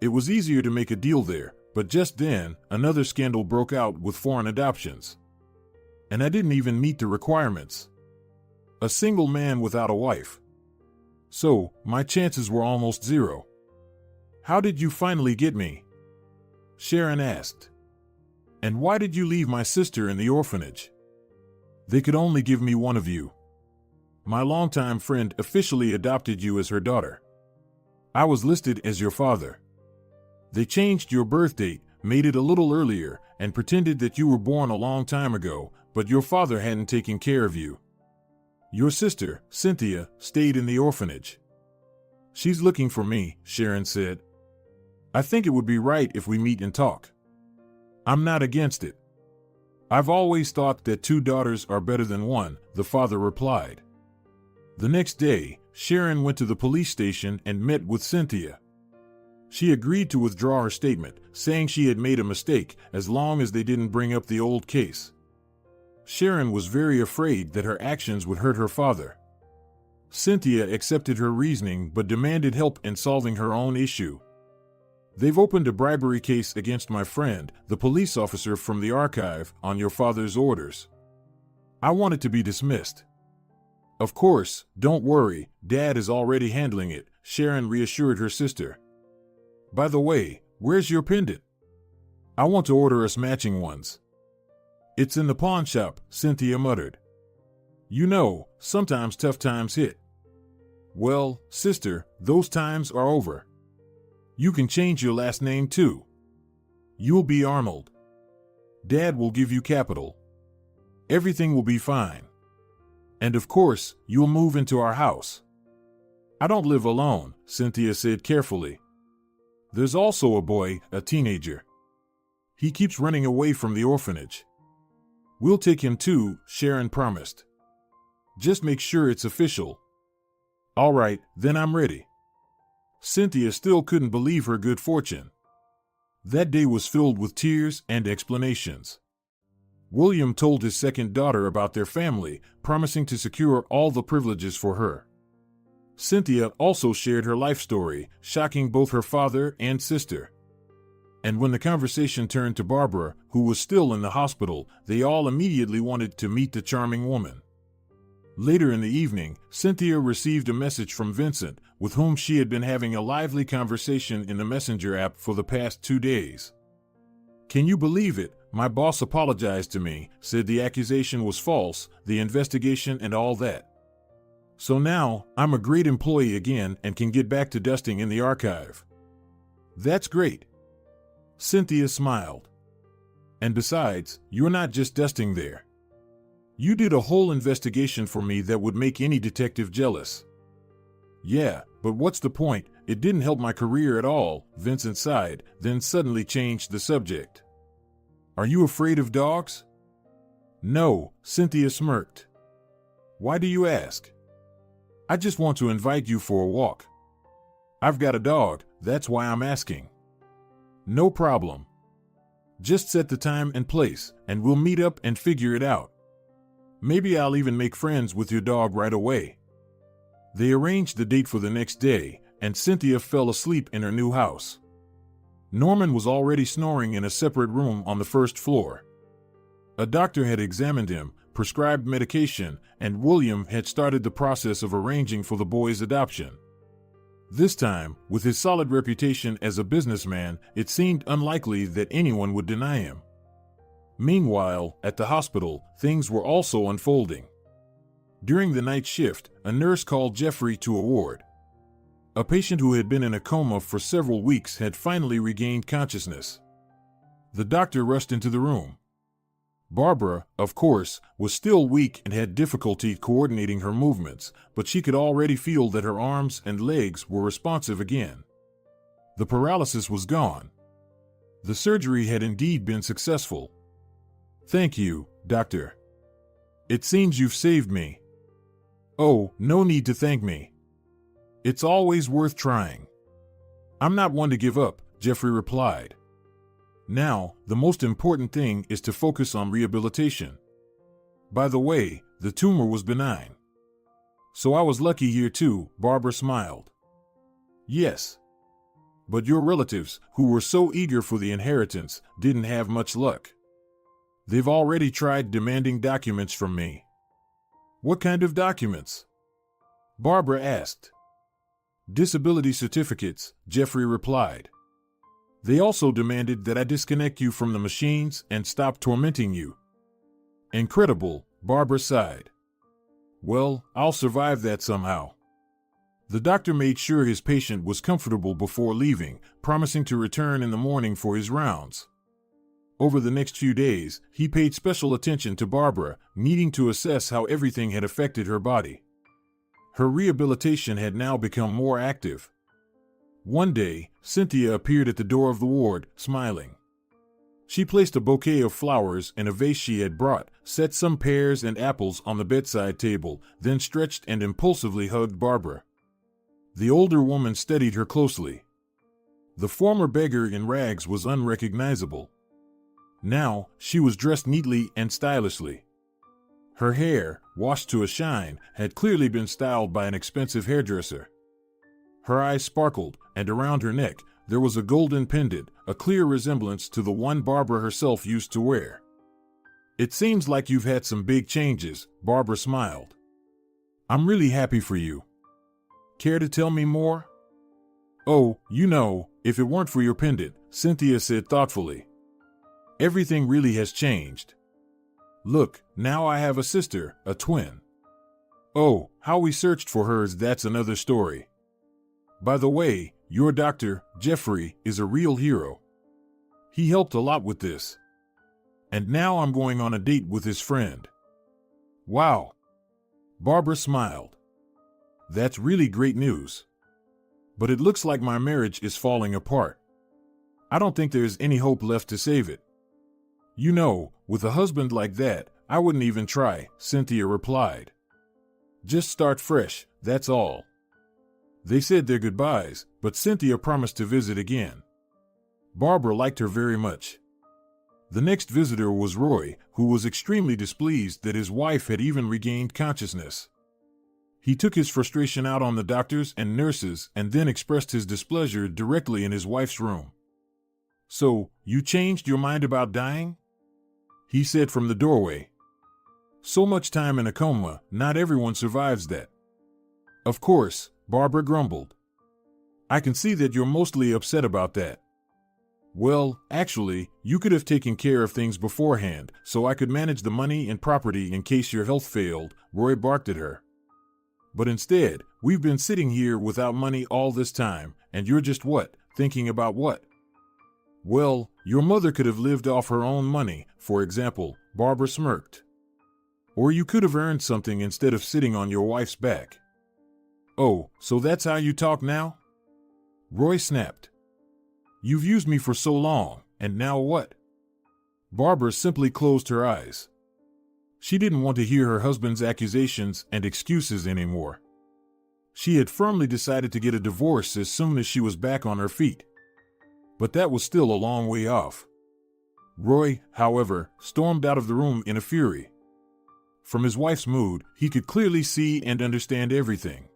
It was easier to make a deal there, but just then, another scandal broke out with foreign adoptions. And I didn't even meet the requirements. A single man without a wife. So, my chances were almost zero. How did you finally get me? Sharon asked. And why did you leave my sister in the orphanage? They could only give me one of you. My longtime friend officially adopted you as her daughter. I was listed as your father. They changed your birth date, made it a little earlier, and pretended that you were born a long time ago, but your father hadn't taken care of you. Your sister, Cynthia, stayed in the orphanage. She's looking for me, Sharon said. I think it would be right if we meet and talk. I'm not against it. I've always thought that 2 daughters are better than 1, the father replied. The next day, Sharon went to the police station and met with Cynthia. She agreed to withdraw her statement, saying she had made a mistake as long as they didn't bring up the old case. Sharon was very afraid that her actions would hurt her father. Cynthia accepted her reasoning but demanded help in solving her own issue. They've opened a bribery case against my friend, the police officer from the archive, on your father's orders. I want it to be dismissed. Of course, don't worry, Dad is already handling it, Sharon reassured her sister. By the way, where's your pendant? I want to order us matching ones. It's in the pawn shop, Cynthia muttered. You know, sometimes tough times hit. Well, sister, those times are over. You can change your last name too. You'll be Arnold. Dad will give you capital. Everything will be fine. And of course, you'll move into our house. I don't live alone, Cynthia said carefully. There's also a boy, a teenager. He keeps running away from the orphanage. We'll take him too, Sharon promised. Just make sure it's official. All right, then I'm ready. Cynthia still couldn't believe her good fortune. That day was filled with tears and explanations. William told his second daughter about their family, promising to secure all the privileges for her. Cynthia also shared her life story, shocking both her father and sister. And when the conversation turned to Barbara, who was still in the hospital, they all immediately wanted to meet the charming woman. Later in the evening, Cynthia received a message from Vincent, with whom she had been having a lively conversation in the Messenger app for the past 2 days. "Can you believe it? My boss apologized to me, said the accusation was false, the investigation and all that. So now, I'm a great employee again and can get back to dusting in the archive." "That's great." Cynthia smiled. "And besides, you're not just dusting there. You did a whole investigation for me that would make any detective jealous." "Yeah, but what's the point? It didn't help my career at all," Vincent sighed, then suddenly changed the subject. "Are you afraid of dogs?" "No," Cynthia smirked. "Why do you ask?" "I just want to invite you for a walk. I've got a dog, that's why I'm asking." "No problem. Just set the time and place, and we'll meet up and figure it out. Maybe I'll even make friends with your dog right away." They arranged the date for the next day, and Cynthia fell asleep in her new house. Norman was already snoring in a separate room on the first floor. A doctor had examined him, prescribed medication, and William had started the process of arranging for the boy's adoption. This time, with his solid reputation as a businessman, it seemed unlikely that anyone would deny him. Meanwhile, at the hospital, things were also unfolding. During the night shift, a nurse called Jeffrey to a ward. A patient who had been in a coma for several weeks had finally regained consciousness. The doctor rushed into the room. Barbara, of course, was still weak and had difficulty coordinating her movements, but she could already feel that her arms and legs were responsive again. The paralysis was gone. The surgery had indeed been successful. "Thank you, doctor. It seems you've saved me." "Oh, no need to thank me. It's always worth trying." "I'm not one to give up," Jeffrey replied. "Now, the most important thing is to focus on rehabilitation. By the way, the tumor was benign." "So I was lucky here too," Barbara smiled. "Yes. But your relatives, who were so eager for the inheritance, didn't have much luck. They've already tried demanding documents from me." "What kind of documents?" Barbara asked. "Disability certificates," Jeffrey replied. "They also demanded that I disconnect you from the machines and stop tormenting you." "Incredible," Barbara sighed. "Well, I'll survive that somehow." The doctor made sure his patient was comfortable before leaving, promising to return in the morning for his rounds. Over the next few days, he paid special attention to Barbara, needing to assess how everything had affected her body. Her rehabilitation had now become more active. One day, Cynthia appeared at the door of the ward, smiling. She placed a bouquet of flowers in a vase she had brought, set some pears and apples on the bedside table, then stretched and impulsively hugged Barbara. The older woman studied her closely. The former beggar in rags was unrecognizable. Now, she was dressed neatly and stylishly. Her hair, washed to a shine, had clearly been styled by an expensive hairdresser. Her eyes sparkled, and around her neck, there was a golden pendant, a clear resemblance to the one Barbara herself used to wear. "It seems like you've had some big changes," Barbara smiled. "I'm really happy for you. Care to tell me more?" "Oh, if it weren't for your pendant," Cynthia said thoughtfully. "Everything really has changed. Look, now I have a sister, a twin. Oh, how we searched for hers, that's another story. By the way, your doctor, Jeffrey, is a real hero. He helped a lot with this. And now I'm going on a date with his friend." "Wow." Barbara smiled. "That's really great news. But it looks like my marriage is falling apart. I don't think there's any hope left to save it." "With a husband like that, I wouldn't even try," Cynthia replied. "Just start fresh, that's all." They said their goodbyes, but Cynthia promised to visit again. Barbara liked her very much. The next visitor was Roy, who was extremely displeased that his wife had even regained consciousness. He took his frustration out on the doctors and nurses and then expressed his displeasure directly in his wife's room. "So, you changed your mind about dying?" he said from the doorway. "So much time in a coma, not everyone survives that." "Of course," Barbara grumbled. "I can see that you're mostly upset about that." "Well, actually, you could have taken care of things beforehand, so I could manage the money and property in case your health failed," Roy barked at her. "But instead, we've been sitting here without money all this time, and you're just thinking about what?" "Well, your mother could have lived off her own money, for example," Barbara smirked. "Or you could have earned something instead of sitting on your wife's back." "Oh, so that's how you talk now?" Roy snapped. "You've used me for so long, and now what?" Barbara simply closed her eyes. She didn't want to hear her husband's accusations and excuses anymore. She had firmly decided to get a divorce as soon as she was back on her feet. But that was still a long way off. Roy, however, stormed out of the room in a fury. From his wife's mood, he could clearly see and understand everything.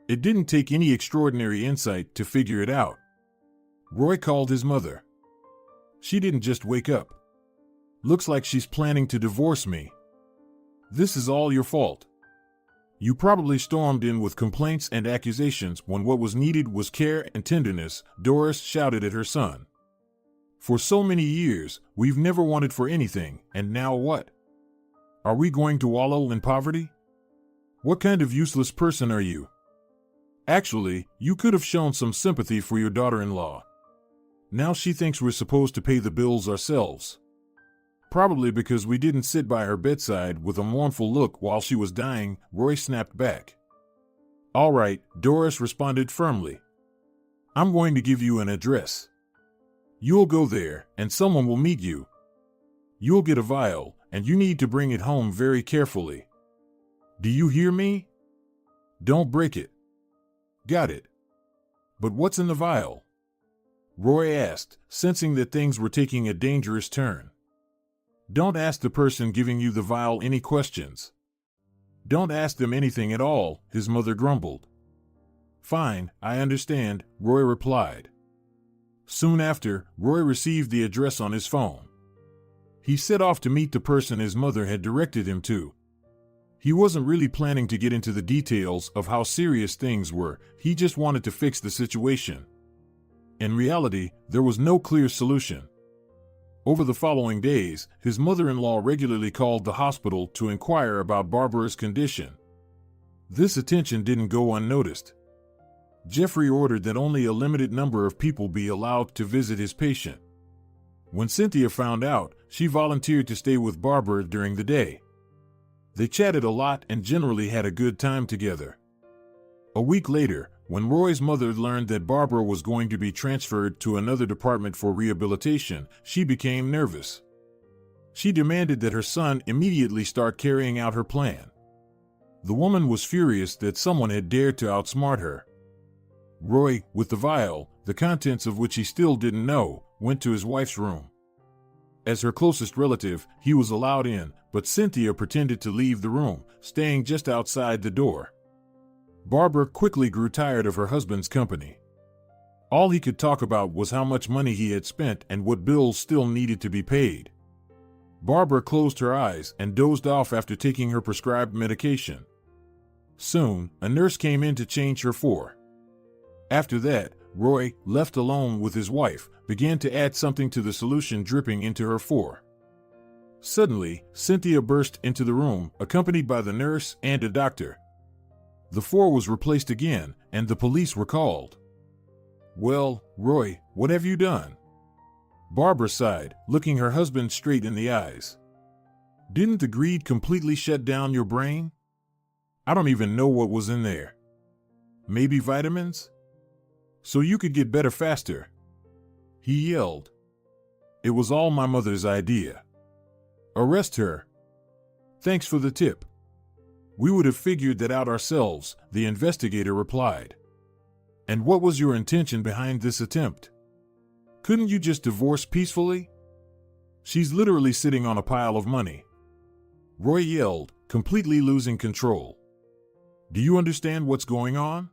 It didn't take any extraordinary insight to figure it out. Roy called his mother. "She didn't just wake up. Looks like she's planning to divorce me. This is all your fault. You probably stormed in with complaints and accusations when what was needed was care and tenderness," Doris shouted at her son. "For so many years, we've never wanted for anything, and now what? Are we going to wallow in poverty? What kind of useless person are you? Actually, you could have shown some sympathy for your daughter-in-law. Now she thinks we're supposed to pay the bills ourselves. Probably because we didn't sit by her bedside with a mournful look while she was dying," Roy snapped back. "All right," Doris responded firmly. "I'm going to give you an address. You'll go there, and someone will meet you. You'll get a vial, and you need to bring it home very carefully. Do you hear me? Don't break it." "Got it. But what's in the vial?" Roy asked, sensing that things were taking a dangerous turn. "Don't ask the person giving you the vial any questions." "Don't ask them anything at all," his mother grumbled. "Fine, I understand," Roy replied. Soon after, Roy received the address on his phone. He set off to meet the person his mother had directed him to. He wasn't really planning to get into the details of how serious things were, he just wanted to fix the situation. In reality, there was no clear solution. Over the following days, his mother-in-law regularly called the hospital to inquire about Barbara's condition. This attention didn't go unnoticed. Jeffrey ordered that only a limited number of people be allowed to visit his patient. When Cynthia found out, she volunteered to stay with Barbara during the day. They chatted a lot and generally had a good time together. A week later, when Roy's mother learned that Barbara was going to be transferred to another department for rehabilitation, she became nervous. She demanded that her son immediately start carrying out her plan. The woman was furious that someone had dared to outsmart her. Roy, with the vial, the contents of which he still didn't know, went to his wife's room. As her closest relative, he was allowed in, but Cynthia pretended to leave the room, staying just outside the door. Barbara quickly grew tired of her husband's company. All he could talk about was how much money he had spent and what bills still needed to be paid. Barbara closed her eyes and dozed off after taking her prescribed medication. Soon, a nurse came in to change her for. After that, Roy, left alone with his wife, began to add something to the solution dripping into her for. Suddenly, Cynthia burst into the room, accompanied by the nurse and a doctor. The four was replaced again, and the police were called. "Well, Roy, what have you done?" Barbara sighed, looking her husband straight in the eyes. "Didn't the greed completely shut down your brain? I don't even know what was in there. Maybe vitamins? So you could get better faster." He yelled. "It was all my mother's idea. Arrest her." "Thanks for the tip. We would have figured that out ourselves," the investigator replied. "And what was your intention behind this attempt? Couldn't you just divorce peacefully? She's literally sitting on a pile of money." Roy yelled, completely losing control. Do you understand what's going on?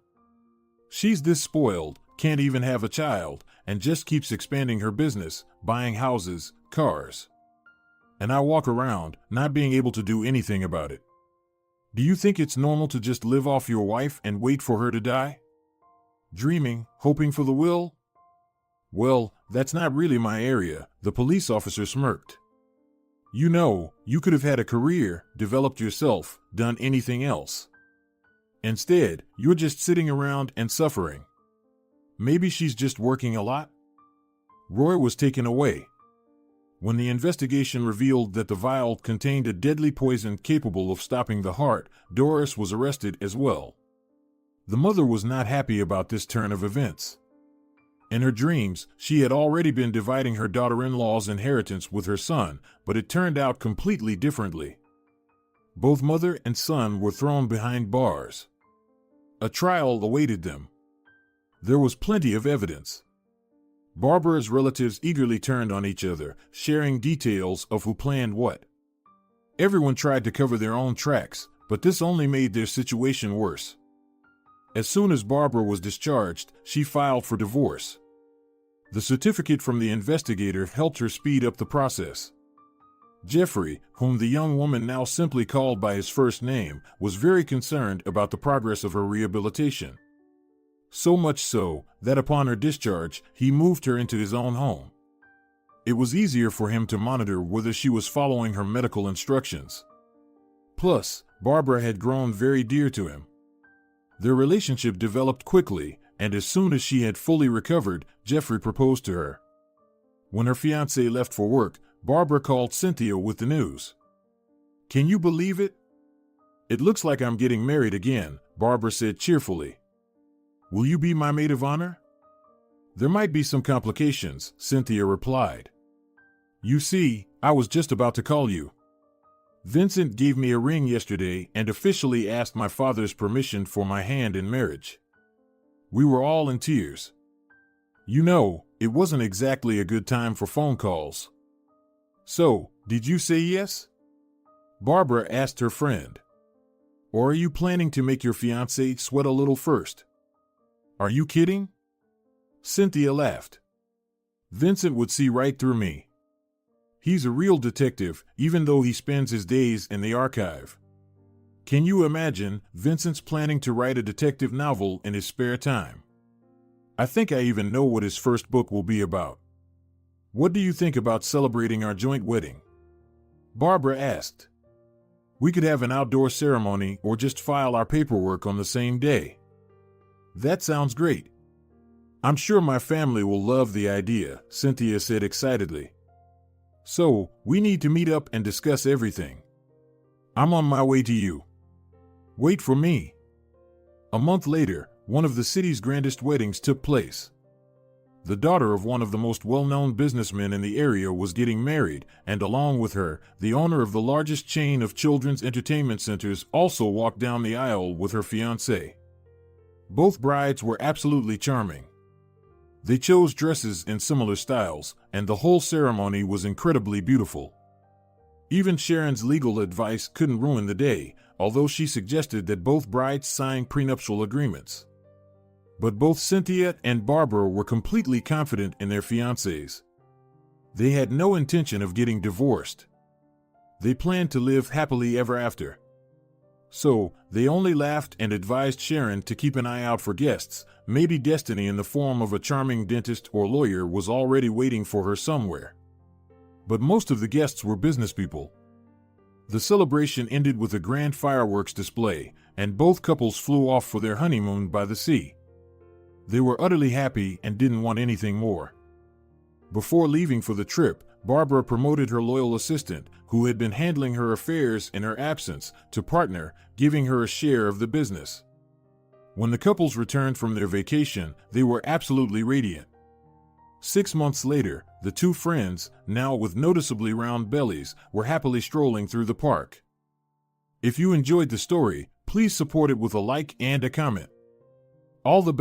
She's this spoiled, can't even have a child, and just keeps expanding her business, buying houses, cars. And I walk around, not being able to do anything about it. Do you think it's normal to just live off your wife and wait for her to die? Dreaming, hoping for the will? Well, that's not really my area, the police officer smirked. You know, you could have had a career, developed yourself, done anything else. Instead, you're just sitting around and suffering. Maybe she's just working a lot? Roy was taken away. When the investigation revealed that the vial contained a deadly poison capable of stopping the heart, Doris was arrested as well. The mother was not happy about this turn of events. In her dreams, she had already been dividing her daughter-in-law's inheritance with her son, but it turned out completely differently. Both mother and son were thrown behind bars. A trial awaited them. There was plenty of evidence. Barbara's relatives eagerly turned on each other, sharing details of who planned what. Everyone tried to cover their own tracks, but this only made their situation worse. As soon as Barbara was discharged, she filed for divorce. The certificate from the investigator helped her speed up the process. Jeffrey, whom the young woman now simply called by his first name, was very concerned about the progress of her rehabilitation. So much so that upon her discharge, he moved her into his own home. It was easier for him to monitor whether she was following her medical instructions. Plus, Barbara had grown very dear to him. Their relationship developed quickly, and as soon as she had fully recovered, Jeffrey proposed to her. When her fiancé left for work, Barbara called Cynthia with the news. "Can you believe it? It looks like I'm getting married again," Barbara said cheerfully. "Will you be my maid of honor?" "There might be some complications," Cynthia replied. "You see, I was just about to call you. Vincent gave me a ring yesterday and officially asked my father's permission for my hand in marriage." We were all in tears. You know, it wasn't exactly a good time for phone calls. "So, did you say yes?" Barbara asked her friend. "Or are you planning to make your fiancé sweat a little first?" "Are you kidding?" Cynthia laughed. "Vincent would see right through me. He's a real detective, even though he spends his days in the archive. Can you imagine, Vincent's planning to write a detective novel in his spare time? I think I even know what his first book will be about. What do you think about celebrating our joint wedding?" Barbara asked. "We could have an outdoor ceremony or just file our paperwork on the same day." "That sounds great. I'm sure my family will love the idea," Cynthia said excitedly. "So, we need to meet up and discuss everything. I'm on my way to you. Wait for me." A month later, one of the city's grandest weddings took place. The daughter of one of the most well-known businessmen in the area was getting married, and along with her, the owner of the largest chain of children's entertainment centers also walked down the aisle with her fiancé. Both brides were absolutely charming. They chose dresses in similar styles, and the whole ceremony was incredibly beautiful. Even Sharon's legal advice couldn't ruin the day, although she suggested that both brides sign prenuptial agreements. But both Cynthia and Barbara were completely confident in their fiancés. They had no intention of getting divorced. They planned to live happily ever after. So, they only laughed and advised Sharon to keep an eye out for guests. Maybe destiny in the form of a charming dentist or lawyer was already waiting for her somewhere. But most of the guests were business people. The celebration ended with a grand fireworks display, and both couples flew off for their honeymoon by the sea. They were utterly happy and didn't want anything more. Before leaving for the trip, Barbara promoted her loyal assistant, who had been handling her affairs in her absence, to partner, giving her a share of the business. When the couples returned from their vacation, they were absolutely radiant. 6 months later, the two friends, now with noticeably round bellies, were happily strolling through the park. If you enjoyed the story, please support it with a like and a comment. All the best.